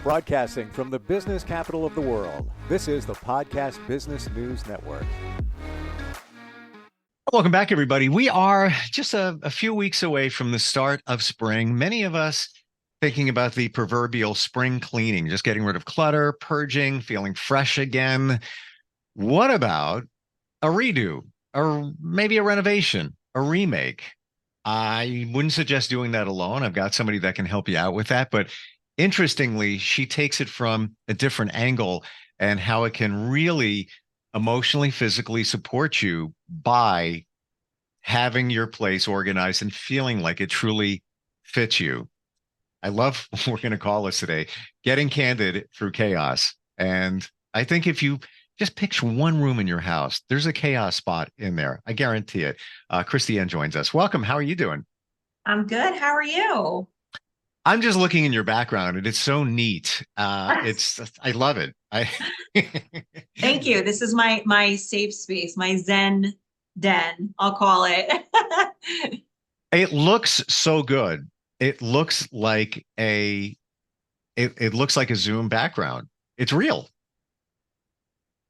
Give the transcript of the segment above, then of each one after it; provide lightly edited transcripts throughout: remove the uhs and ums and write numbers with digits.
Broadcasting from the business capital of the world, this is the Podcast Business News Network. Welcome back, everybody. We are just a few weeks away from the start of spring. Many of us thinking about the proverbial spring cleaning, just getting rid of clutter, purging, feeling fresh again. What about a redo or maybe a renovation, a remake? I wouldn't suggest doing that alone. I've got somebody that can help you out with that. But interestingly, she takes it from a different angle and how it can really emotionally, physically support you by having your place organized and feeling like it truly fits you. I love what we're going to call this today, getting candid through chaos. And I think if you just picture one room in your house, there's a chaos spot in there. I guarantee it. Kristiann joins us. Welcome. How are you doing? I'm good. How are you? I'm just looking in your background and it's so neat. I love it. Thank you. This is my safe space, my Zen den, I'll call it. It looks so good. It looks like it looks like a Zoom background. It's real.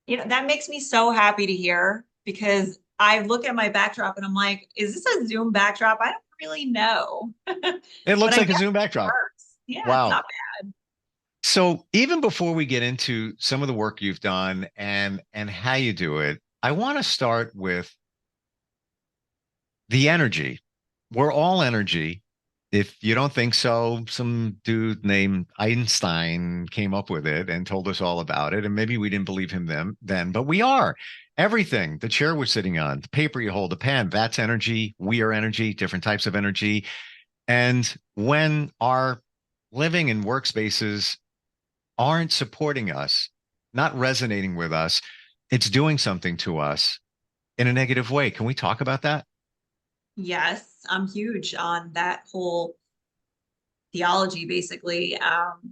That makes me so happy to hear because I look at my backdrop and I'm like, is this a Zoom backdrop? I don't really know. It looks But I like a guess Zoom it backdrop. works. Yeah, it's Wow. not bad. So even before we get into some of the work you've done and how you do it, I want to start with the energy. We're all energy. If you don't think so, some dude named Einstein came up with it and told us all about it. And maybe we didn't believe him then, but we are. Everything, the chair we're sitting on, the paper you hold, the pen, that's energy. We are energy, different types of energy. And when our living and workspaces aren't supporting us, not resonating with us, it's doing something to us in a negative way. Can we talk about that? Yes, I'm huge on that whole theology basically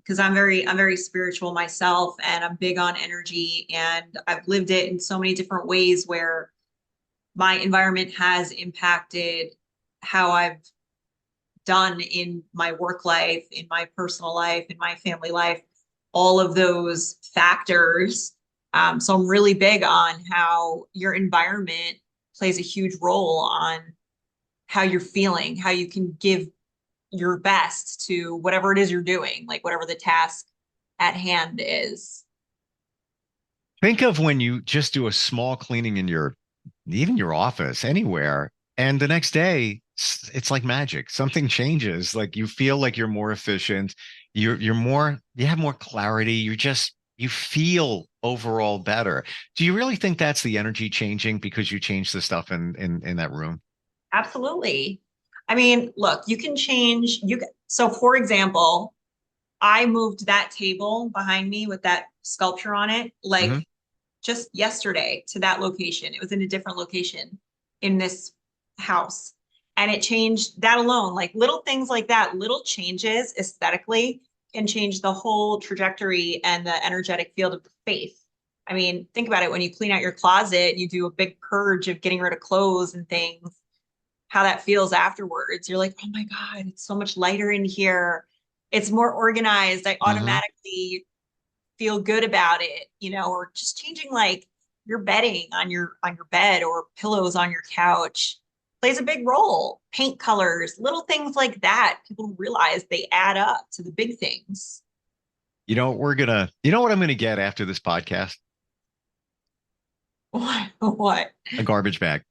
because I'm very spiritual myself and I'm big on energy and I've lived it in so many different ways where my environment has impacted how I've done in my work life, in my personal life, in my family life, all of those factors. So I'm really big on how your environment plays a huge role on how you're feeling, how you can give your best to whatever it is you're doing, like whatever the task at hand is. Think of when you just do a small cleaning in even your office, anywhere, and the next day it's like magic. Something changes. Like you feel like you're more efficient. You have more clarity. You feel overall better. Do you really think that's the energy changing because you changed the stuff in that room? Absolutely. I mean, look, you can change so for example, I moved that table behind me with that sculpture on it Hmm. like just yesterday to that location. It was in a different location in this house. And it changed that alone, like little things like that, little changes aesthetically can change the whole trajectory and the energetic field of the space. I mean, think about it when you clean out your closet, you do a big purge of getting rid of clothes and things, how that feels afterwards. You're like, oh my God, it's so much lighter in here. It's more organized. I Hmm. automatically feel good about it, or just changing like your bedding on your bed or pillows on your couch plays a big role. Paint colors, little things like that. People realize they add up to the big things. You know what I'm gonna get after this podcast? What? A garbage bag.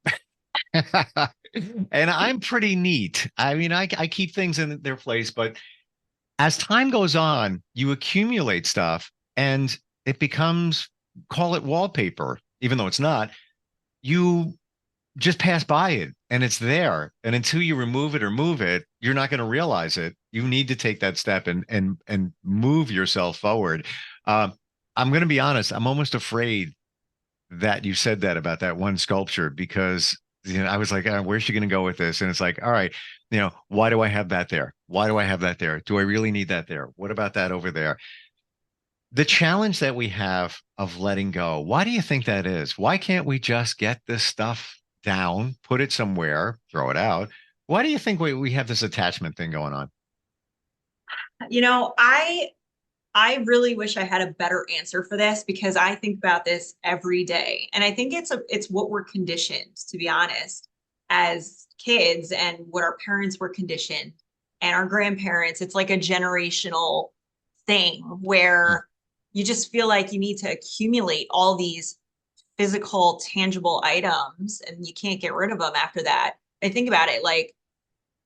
And I'm pretty neat. I mean, I keep things in their place, but as time goes on, you accumulate stuff and it becomes, call it wallpaper, even though it's not. You just pass by it and it's there. And until you remove it or move it, you're not going to realize it. You need to take that step and move yourself forward. Uh, I'm going to be honest. I'm almost afraid that you said that about that one sculpture because I was like, where's she going to go with this? And it's like, all right, why do I have that there? Why do I have that there? Do I really need that there? What about that over there? The challenge that we have of letting go, why do you think that is? Why can't we just get this stuff down, put it somewhere, throw it out? Why do you think we have this attachment thing going on? You know, I I really wish I had a better answer for this because I think about this every day. And I think it's what we're conditioned, to be honest, as kids and what our parents were conditioned and our grandparents. It's like a generational thing where you just feel like you need to accumulate all these physical, tangible items and you can't get rid of them after that. I think about it like,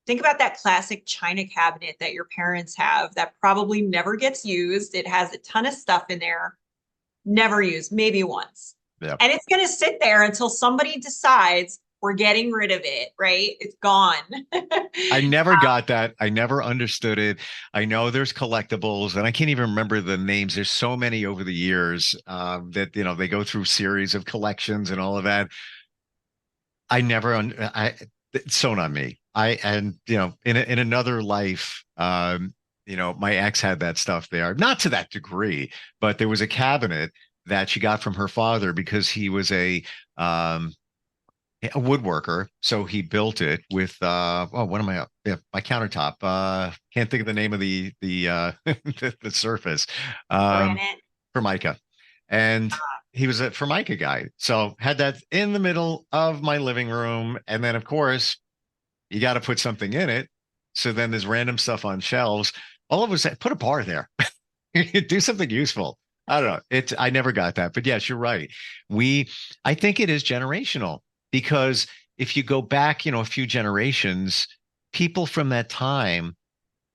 think about that classic china cabinet that your parents have that probably never gets used. It has a ton of stuff in there, never used, maybe once. Yeah. And it's going to sit there until somebody decides we're getting rid of it, right? It's gone. I never got that. I never understood it. I know there's collectibles, and I can't even remember the names. There's so many over the years that they go through series of collections and all of that. It's so not me. In another life, my ex had that stuff there, not to that degree, but there was a cabinet that she got from her father because he was a woodworker. So he built it with what am I up? Yeah, my countertop. Can't think of the name of the the surface. Granite. Formica. And he was a Formica guy. So had that in the middle of my living room. And then of course you got to put something in it. So then there's random stuff on shelves. All of us put a bar there. Do something useful. I don't know. I never got that. But yes, you're right. I think it is generational because if you go back, a few generations, people from that time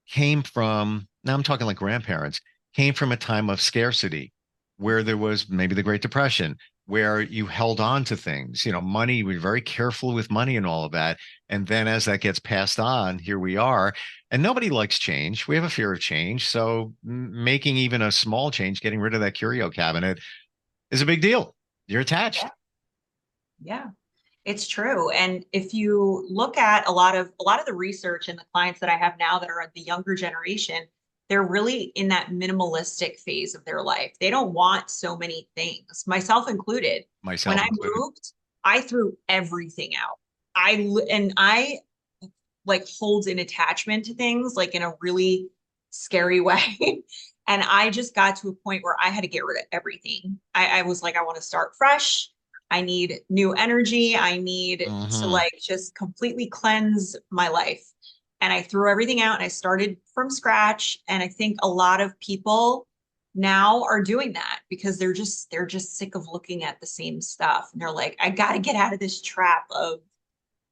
came from, now I'm talking like grandparents, came from a time of scarcity where there was maybe the Great Depression, where you held on to things, money, we were very careful with money and all of that. And then as that gets passed on, here we are. And nobody likes change. We have a fear of change. So making even a small change, getting rid of that curio cabinet is a big deal. You're attached. Yeah, it's true. And if you look at a lot of the research and the clients that I have now that are the younger generation, they're really in that minimalistic phase of their life. They don't want so many things, myself included. When I moved, I threw everything out. I like hold an attachment to things like in a really scary way. And I just got to a point where I had to get rid of everything. I was like, I want to start fresh. I need new energy. I need to like just completely cleanse my life. And I threw everything out and I started from scratch. And I think a lot of people now are doing that because they're just sick of looking at the same stuff. And they're like, I got to get out of this trap of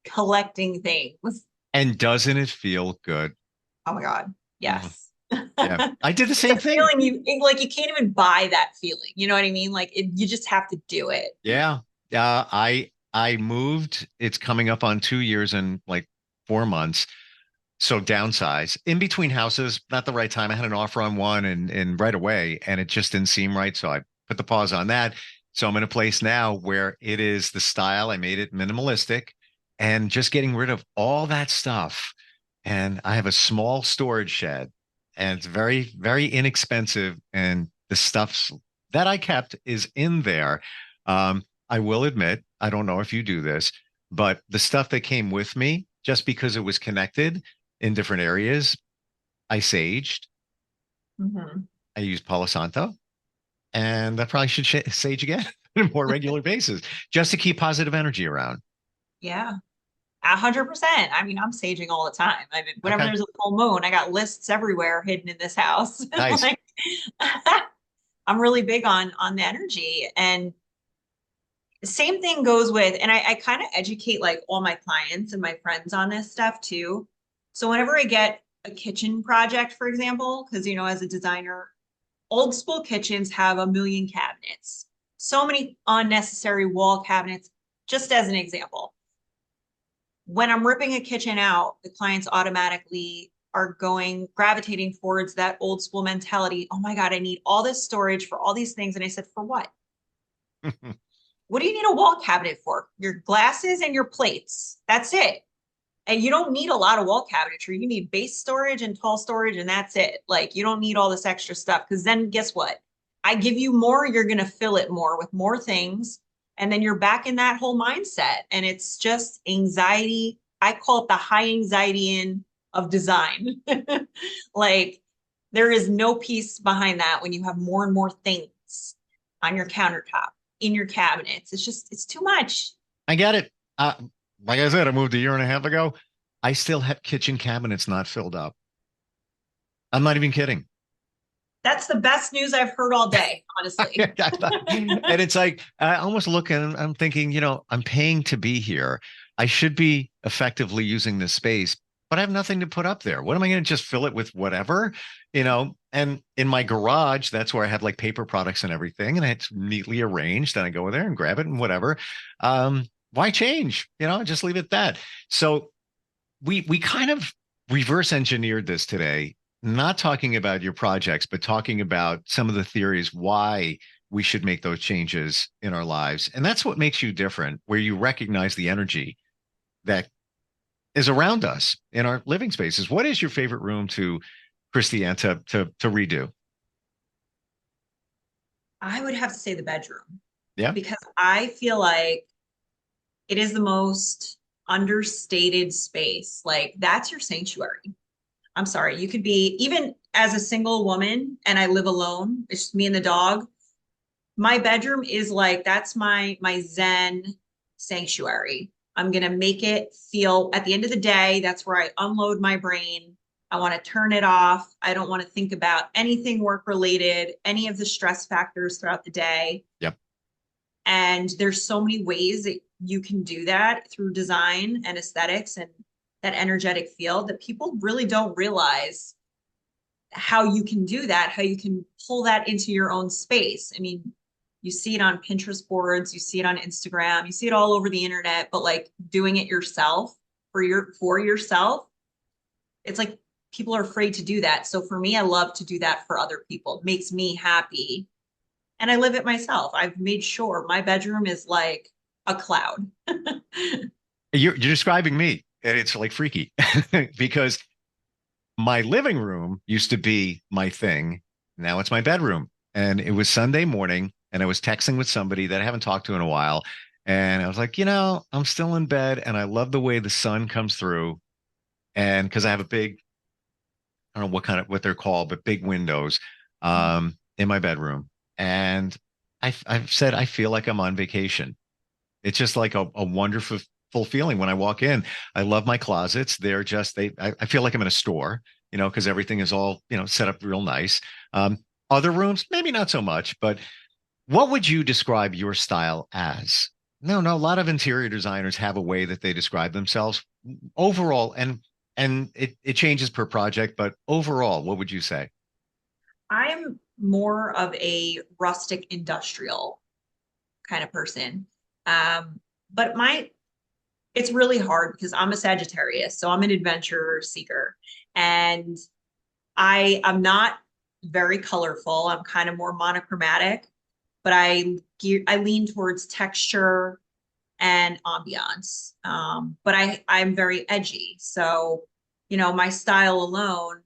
collecting things. And doesn't it feel good? Oh my God. Yes. Yeah. I did the same thing. Feeling you can't even buy that feeling. You know what I mean? Like you just have to do it. Yeah. I moved. It's coming up on 2 years and like 4 months. So downsize in between houses, not the right time. I had an offer on one and right away, and it just didn't seem right. So I put the pause on that. So I'm in a place now where it is the style. I made it minimalistic and just getting rid of all that stuff. And I have a small storage shed and it's very, very inexpensive. And the stuff that I kept is in there. I will admit, I don't know if you do this, but the stuff that came with me, just because it was connected in different areas, I saged. I used Palo Santo, and I probably should sage again on a more regular basis just to keep positive energy around. Yeah. 100%. I mean, I'm saging all the time. I mean, whenever there's a full moon, I got lists everywhere hidden in this house. Nice. Like, I'm really big on the energy. And same thing goes with, and I kind of educate like all my clients and my friends on this stuff too. So whenever I get a kitchen project, for example, because as a designer, old school kitchens have a million cabinets, so many unnecessary wall cabinets. Just as an example, when I'm ripping a kitchen out, the clients automatically are gravitating towards that old school mentality. Oh my God, I need all this storage for all these things. And I said, for what? What do you need a wall cabinet for? Your glasses and your plates. That's it. And you don't need a lot of wall cabinetry. You need base storage and tall storage, and that's it. Like, you don't need all this extra stuff, because then guess what? I give you more, you're going to fill it more with more things. And then you're back in that whole mindset. And it's just anxiety. I call it the high anxiety in of design. Like, There is no peace behind that when you have more and more things on your countertop, in your cabinets. It's too much. I get it. Like I said, I moved a year and a half ago. I still have kitchen cabinets not filled up. I'm not even kidding. That's the best news I've heard all day, honestly. And it's like, I almost look and I'm thinking, I'm paying to be here. I should be effectively using this space, but I have nothing to put up there. What am I going to just fill it with whatever, And in my garage, that's where I have like paper products and everything, and it's neatly arranged. And I go there and grab it and whatever. Why change? Just leave it at that. So we kind of reverse engineered this today, not talking about your projects, but talking about some of the theories why we should make those changes in our lives. And that's what makes you different, where you recognize the energy that is around us in our living spaces. What is your favorite room to Kristiann to redo? I would have to say the bedroom. Yeah. Because I feel like it is the most understated space. Like that's your sanctuary. I'm sorry. You could be, even as a single woman and I live alone, it's just me and the dog. My bedroom is like, that's my Zen sanctuary. I'm going to make it feel, at the end of the day, that's where I unload my brain. I want to turn it off. I don't want to think about anything work related, any of the stress factors throughout the day. Yep. And there's so many ways that you can do that through design and aesthetics and that energetic field that people really don't realize how you can do that, how you can pull that into your own space. I mean, you see it on Pinterest boards, you see it on Instagram, you see it all over the internet, but like doing it yourself for yourself, it's like people are afraid to do that. So for me, I love to do that for other people. It makes me happy. And I live it myself. I've made sure my bedroom is like a cloud. You're describing me, and it's like freaky because my living room used to be my thing. Now it's my bedroom. And it was Sunday morning, and I was texting with somebody that I haven't talked to in a while. And I was like, I'm still in bed, and I love the way the sun comes through. And because I have a big, I don't know what they're called, but big windows in my bedroom. And I've said I feel like I'm on vacation. It's just like a wonderful feeling when I walk in. I love my closets. They're just I feel like I'm in a store, because everything is all set up real nice. Other rooms, maybe not so much, but what would you describe your style as? No, a lot of interior designers have a way that they describe themselves overall, and it changes per project, but overall, what would you say? I'm more of a rustic industrial kind of person. But it's really hard because I'm a Sagittarius, so I'm an adventure seeker, and I'm not very colorful. I'm kind of more monochromatic, but I lean towards texture and ambiance. But I'm very edgy. So, my style alone,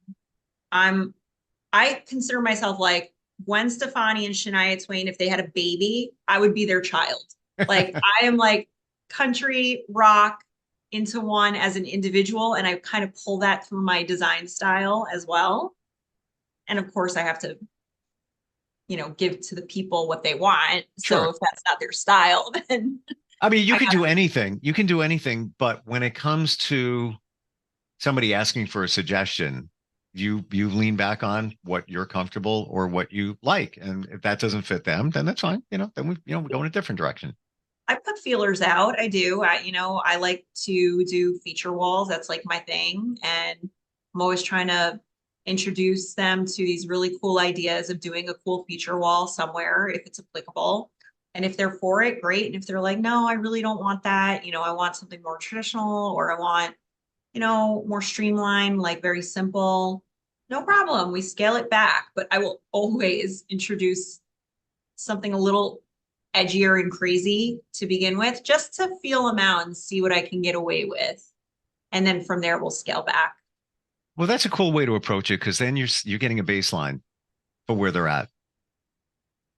I consider myself like Gwen Stefani and Shania Twain. If they had a baby, I would be their child. Like I am like country rock into one as an individual, and I kind of pull that through my design style as well. And of course I have to, give to the people what they want. Sure. So if that's not their style, then I mean, you can do anything. You can do anything, but when it comes to somebody asking for a suggestion, you lean back on what you're comfortable or what you like. And if that doesn't fit them, then that's fine. Then we go in a different direction. I put feelers out. I do. I like to do feature walls. That's like my thing. And I'm always trying to introduce them to these really cool ideas of doing a cool feature wall somewhere if it's applicable. And if they're for it, great. And if they're like, no, I really don't want that, I want something more traditional, or I want, more streamlined, like very simple, no problem. We scale it back, but I will always introduce something a little edgier and crazy to begin with, just to feel them out and see what I can get away with. And then from there, we'll scale back. Well, that's a cool way to approach it, because then you're getting a baseline for where they're at.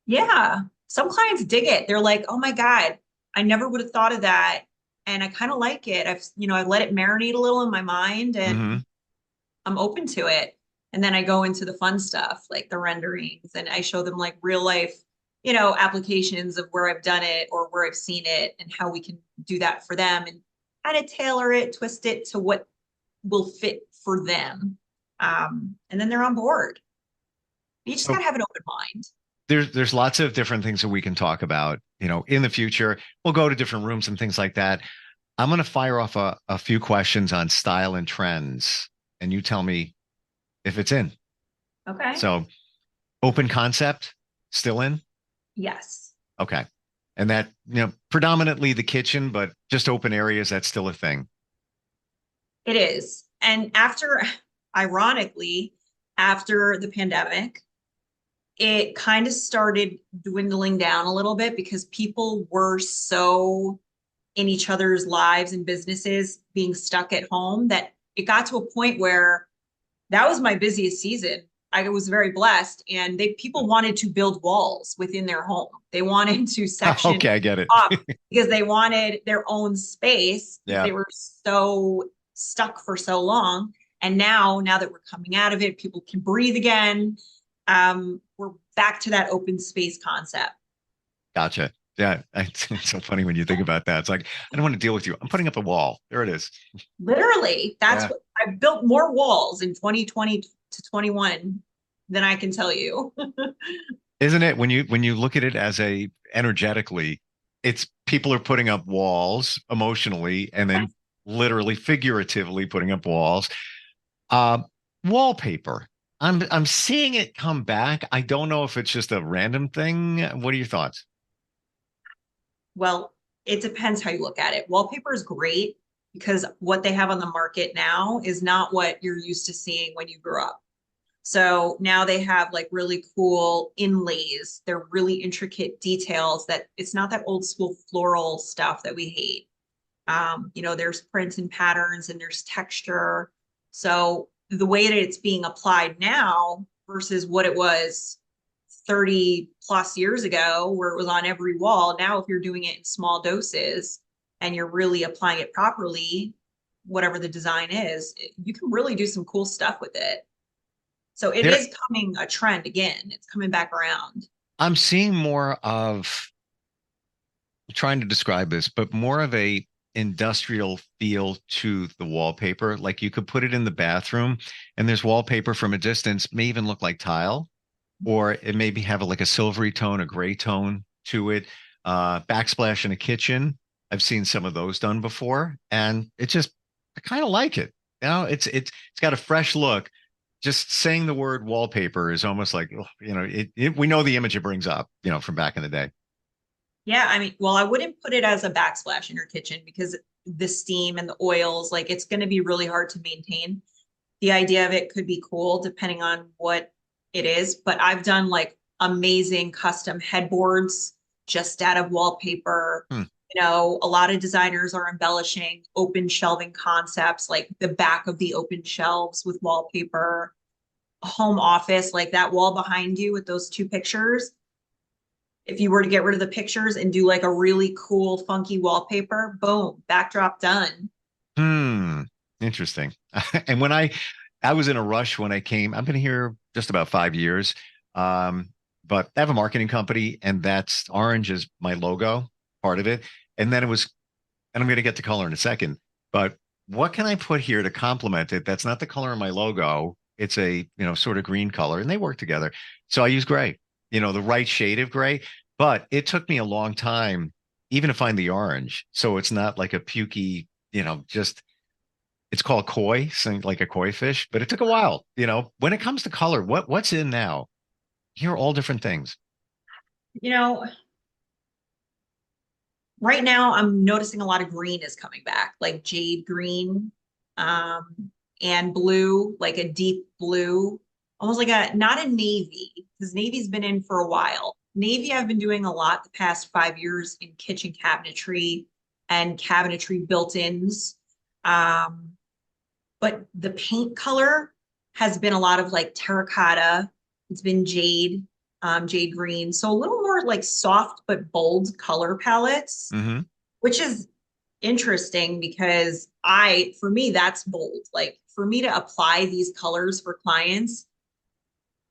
Yeah. Some clients dig it. They're like, oh my God, I never would have thought of that. And I kind of like it. I've let it marinate a little in my mind, and I'm open to it. And then I go into the fun stuff, like the renderings, and I show them like real life, applications of where I've done it or where I've seen it and how we can do that for them and kind of tailor it, twist it to what will fit for them. And then they're on board. You just So gotta have an open mind. there's lots of different things that we can talk about, in the future. We'll go to different rooms and things like that. I'm going to fire off a few questions on style and trends, and you tell me if it's in. Okay. So open concept, still in? Yes. Okay. And that, predominantly the kitchen, but just open areas, that's still a thing. It is. And ironically, after the pandemic, it kind of started dwindling down a little bit because people were so in each other's lives and businesses being stuck at home that it got to a point where that was my busiest season. I was very blessed, and people wanted to build walls within their home. They wanted to section Okay, I get it. up because they wanted their own space because Yeah. they were so stuck for so long. And now that we're coming out of it, people can breathe again. We're back to that open space concept. Gotcha. Yeah. It's so funny when you think about that. It's like, I don't want to deal with you. I'm putting up a wall. There it is. Literally, that's Yeah. what I built more walls in 2020 to 21 than I can tell you. Isn't it? When you look at it as energetically, it's people are putting up walls emotionally and then literally figuratively putting up walls. Uh, Wallpaper. I'm seeing it come back. I don't know if it's just a random thing. What are your thoughts? Well, it depends how you look at it. Wallpaper is great because what they have on the market now is not what you're used to seeing when you grew up. So now they have like really cool inlays. They're really intricate details that it's not that old school floral stuff that we hate. There's prints and patterns and there's texture. So the way that it's being applied now versus what it was 30 plus years ago, where it was on every wall. Now, if you're doing it in small doses and you're really applying it properly, whatever the design is, you can really do some cool stuff with it. So it There, is coming a trend again. It's coming back around. I'm seeing more of trying to describe this, but more of a industrial feel to the wallpaper. Like you could put it in the bathroom and there's wallpaper from a distance, may even look like tile, or it maybe have like a silvery tone, a gray tone to it. Backsplash in a kitchen. I've seen some of those done before, and I kind of like it. It's got a fresh look. Just saying the word wallpaper is almost like, we know the image it brings up, from back in the day. Yeah, I mean, well, I wouldn't put it as a backsplash in your kitchen because the steam and the oils, like it's going to be really hard to maintain. The idea of it could be cool depending on what it is, but I've done like amazing custom headboards just out of wallpaper. Hmm. A lot of designers are embellishing open shelving concepts, like the back of the open shelves with wallpaper, a home office, like that wall behind you with those two pictures. If you were to get rid of the pictures and do like a really cool, funky wallpaper, boom, backdrop done. Interesting. And when I was in a rush when I came, I've been here just about 5 years. But I have a marketing company, and that's orange is my logo, part of it. And then and I'm going to get to color in a second, but what can I put here to complement it? That's not the color of my logo. It's a, sort of green color, and they work together. So I use gray, the right shade of gray, but it took me a long time even to find the orange. So it's not like a pukey, it's called koi, something like a koi fish, but it took a while. When it comes to color, what's in now? Here are all different things. You know, right now I'm noticing a lot of green is coming back, like jade green, and blue, like a deep blue, almost like not a navy, because navy's been in for a while. Navy, I've been doing a lot the past 5 years in kitchen cabinetry and cabinetry built-ins. But the paint color has been a lot of like terracotta. It's been jade green. So a little more like soft but bold color palettes, Mm-hmm. which is interesting because for me, that's bold. Like for me to apply these colors for clients,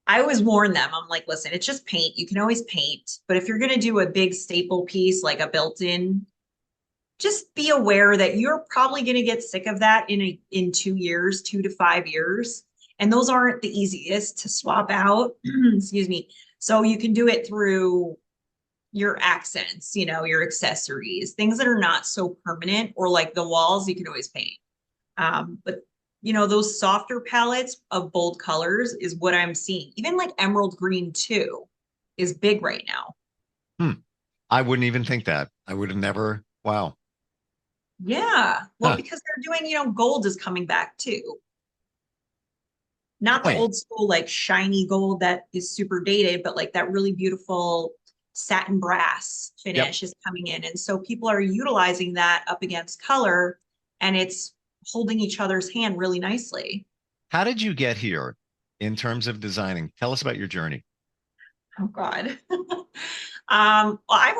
I always warn them. I'm like, listen, it's just paint. You can always paint. But if you're going to do a big staple piece, like a built-in, just be aware that you're probably going to get sick of that in 2 years, 2 to 5 years. And those aren't the easiest to swap out. Excuse me. So you can do it through your accents, your accessories, things that are not so permanent, or like the walls, you can always paint. But those softer palettes of bold colors is what I'm seeing. Even like emerald green too is big right now. I wouldn't even think that. I would have never. Wow. Yeah. Well, Huh. because they're doing, gold is coming back too. Not the Wait. old school, like shiny gold that is super dated, but like that really beautiful satin brass Yep. finish is coming in. And so people are utilizing that up against color, and it's holding each other's hand really nicely. How did you get here in terms of designing? Tell us about your journey. Oh God. Well, I've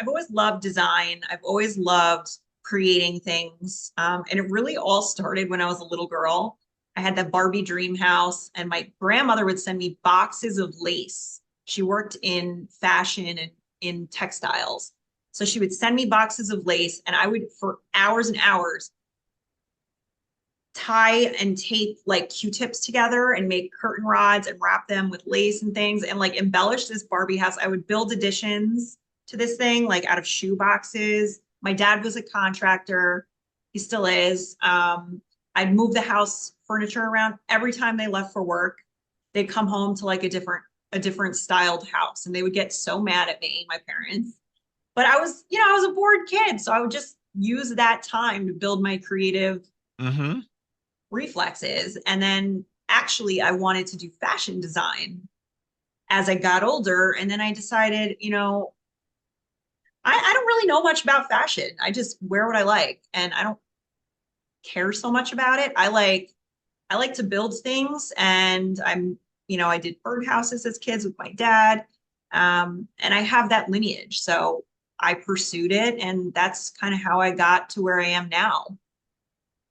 always loved design. I've always loved creating things. And it really all started when I was a little girl. I had that Barbie dream house, and my grandmother would send me boxes of lace. She worked in fashion and in textiles. So she would send me boxes of lace, and I would, for hours and hours, tie and tape like Q-tips together and make curtain rods and wrap them with lace and things and like embellish this Barbie house. I would build additions to this thing like out of shoe boxes. My dad was a contractor. He still is. I'd move the house furniture around every time they left for work. They'd come home to like a different styled house, and they would get so mad at me, my parents. But I was a bored kid, so I would just use that time to build my creative Mm-hmm. reflexes. And then actually I wanted to do fashion design as I got older. And then I decided, I don't really know much about fashion. I just wear what I like, and I don't care so much about it. I like to build things, and I did birdhouses as kids with my dad. And I have that lineage. So I pursued it, and that's kind of how I got to where I am now.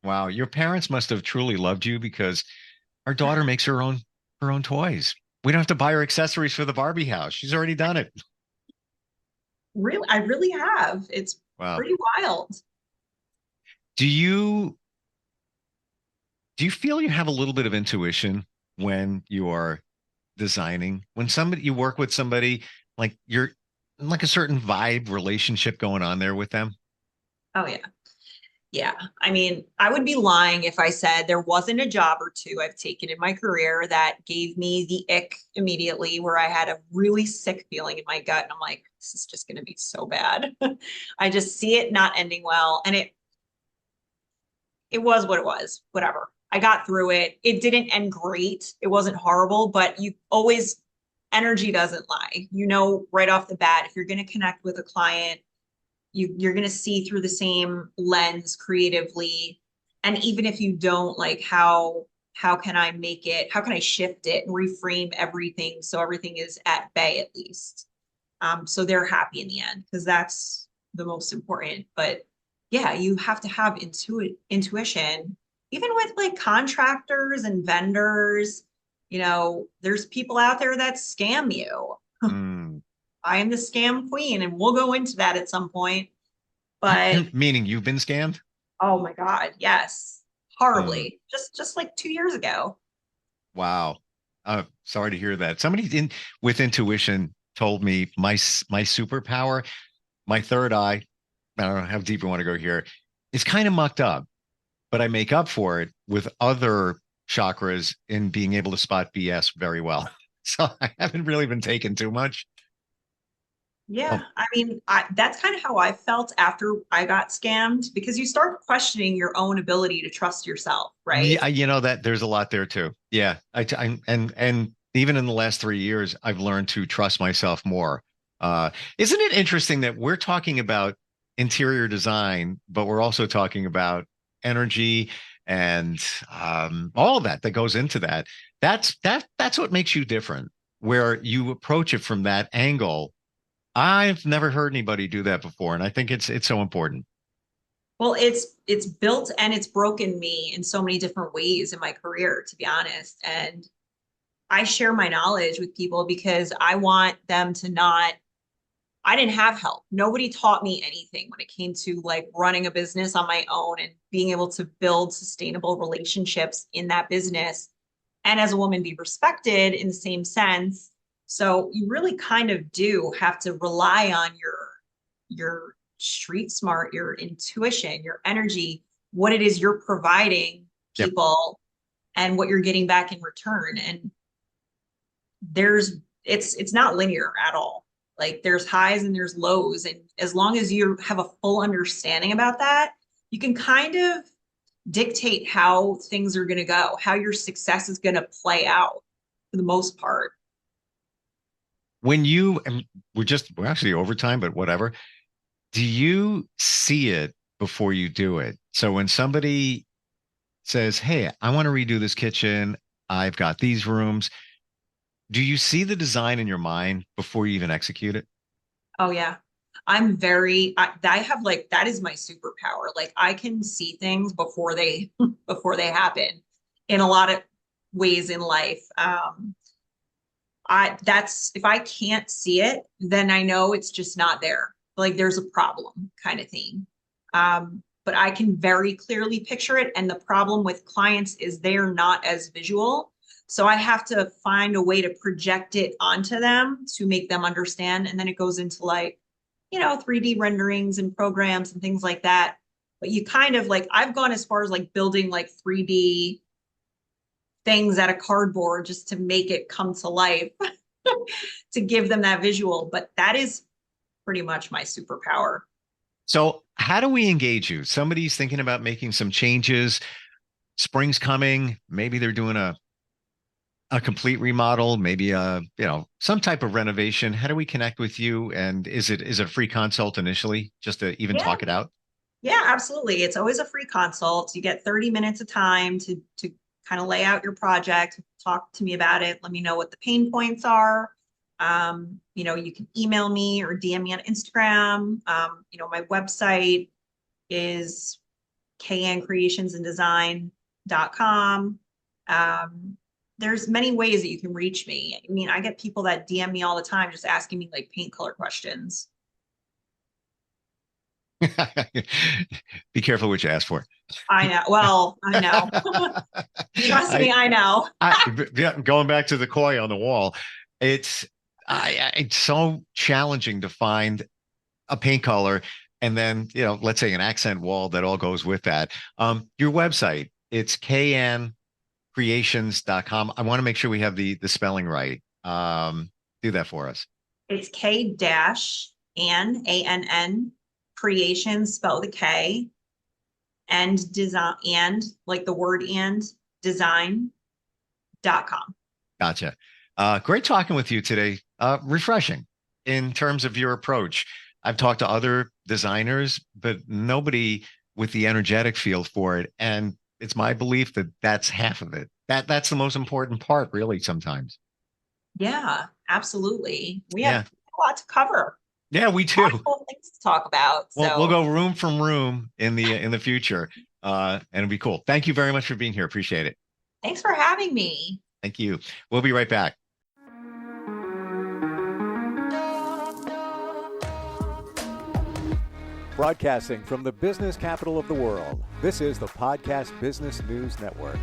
Wow. Your parents must have truly loved you because our daughter makes her own toys. We don't have to buy her accessories for the Barbie house. She's already done it. Really, I really have. It's Wow. pretty wild. Do you do you feel you have a little bit of intuition when you are designing? When somebody you work with somebody like you're like a certain vibe relationship going on there with them? Oh yeah. Yeah. I mean, I would be lying if I said there wasn't a job or two I've taken in my career that gave me the ick immediately, where I had a really sick feeling in my gut. And I'm like, this is just going to be so bad. I just see it not ending well. And it was what it was, whatever. I got through it. It didn't end great. It wasn't horrible, but energy doesn't lie. Right off the bat, if you're going to connect with a client, you're going to see through the same lens creatively. And even if you don't, like, how can I shift it and reframe everything so everything is at bay at least, so they're happy in the end, because that's the most important. But yeah, you have to have intuition, even with like contractors and vendors. There's people out there that scam you. Mm. I am the scam queen, and we'll go into that at some point. But Meaning you've been scammed? oh my God, yes, Mm. horribly. Just like 2 years ago. Wow. Sorry to hear that. Somebody in with intuition told me my superpower, my third eye, I don't know how deep you want to go here, is kind of mucked up, but I make up for it with other chakras in being able to spot BS very well. So I haven't really been taken too much. Yeah, Oh, I mean, that's kind of how I felt after I got scammed, because you start questioning your own ability to trust yourself, right? yeah, you know that there's a lot there too. Yeah, and even in the last 3 years, I've learned to trust myself more. Isn't it interesting that we're talking about interior design, but we're also talking about energy and all of that that goes into that. That's what makes you different, where you approach it from that angle. I've never heard anybody do that before, and I think it's so important. Well, it's built and it's broken me in so many different ways in my career, to be honest. And I share my knowledge with people because I want them to not, I didn't have help. Nobody taught me anything when it came to like running a business on my own and being able to build sustainable relationships in that business. And as a woman, be respected in the same sense. So you really kind of do have to rely on your street smart, your intuition, your energy, what it is you're providing Yep. people and what you're getting back in return. And it's not linear at all. Like there's highs and there's lows. And as long as you have a full understanding about that, you can kind of dictate how things are going to go, how your success is going to play out for the most part. When you, and we're actually over time, but whatever. Do you see it before you do it? So when somebody says, "Hey, I want to redo this kitchen. I've got these rooms." Do you see the design in your mind before you even execute it? Oh yeah. I have like, that is my superpower. Like I can see things before they, before they happen in a lot of ways in life. If I can't see it, then I know it's just not there. Like there's a problem kind of thing. But I can very clearly picture it. And the problem with clients is they're not as visual. So I have to find a way to project it onto them to make them understand. And then it goes into like, 3D renderings and programs and things like that. But you kind of like, I've gone as far as like building like 3D things out of cardboard just to make it come to life, to give them that visual. But that is pretty much my superpower. So how do we engage you? Somebody's thinking about making some changes. Spring's coming. Maybe they're doing a complete remodel, maybe some type of renovation. How do we connect with you? And is it a free consult initially just to even Yeah. talk it out? Yeah, absolutely. It's always a free consult. You get 30 minutes of time to kind of lay out your project, talk to me about it, let me know what the pain points are. You can email me or DM me on Instagram. My website is kancreationsanddesign.com. There's many ways that you can reach me. I mean, I get people that DM me all the time just asking me like paint color questions. Be careful what you ask for. I know. Well, I know. Trust me, I know. Going back to the koi on the wall, it's so challenging to find a paint color and then, let's say an accent wall that all goes with that. Your website, it's kancreations.com. I want to make sure we have the spelling right. Do that for us. It's K-Ann, creations, spell the K, and design, and like the word and design.com. Gotcha. Great talking with you today. Refreshing in terms of your approach. I've talked to other designers, but nobody with the energetic feel for it. And it's my belief that that's half of it. That's the most important part, really, sometimes. Yeah, absolutely. We Yeah. have a lot to cover. Yeah, we do. Cool things to talk about. We'll go room from room in the future. And it'll be cool. Thank you very much for being here. Appreciate it. Thanks for having me. Thank you. We'll be right back. Broadcasting from the business capital of the world, this is the Podcast Business News Network.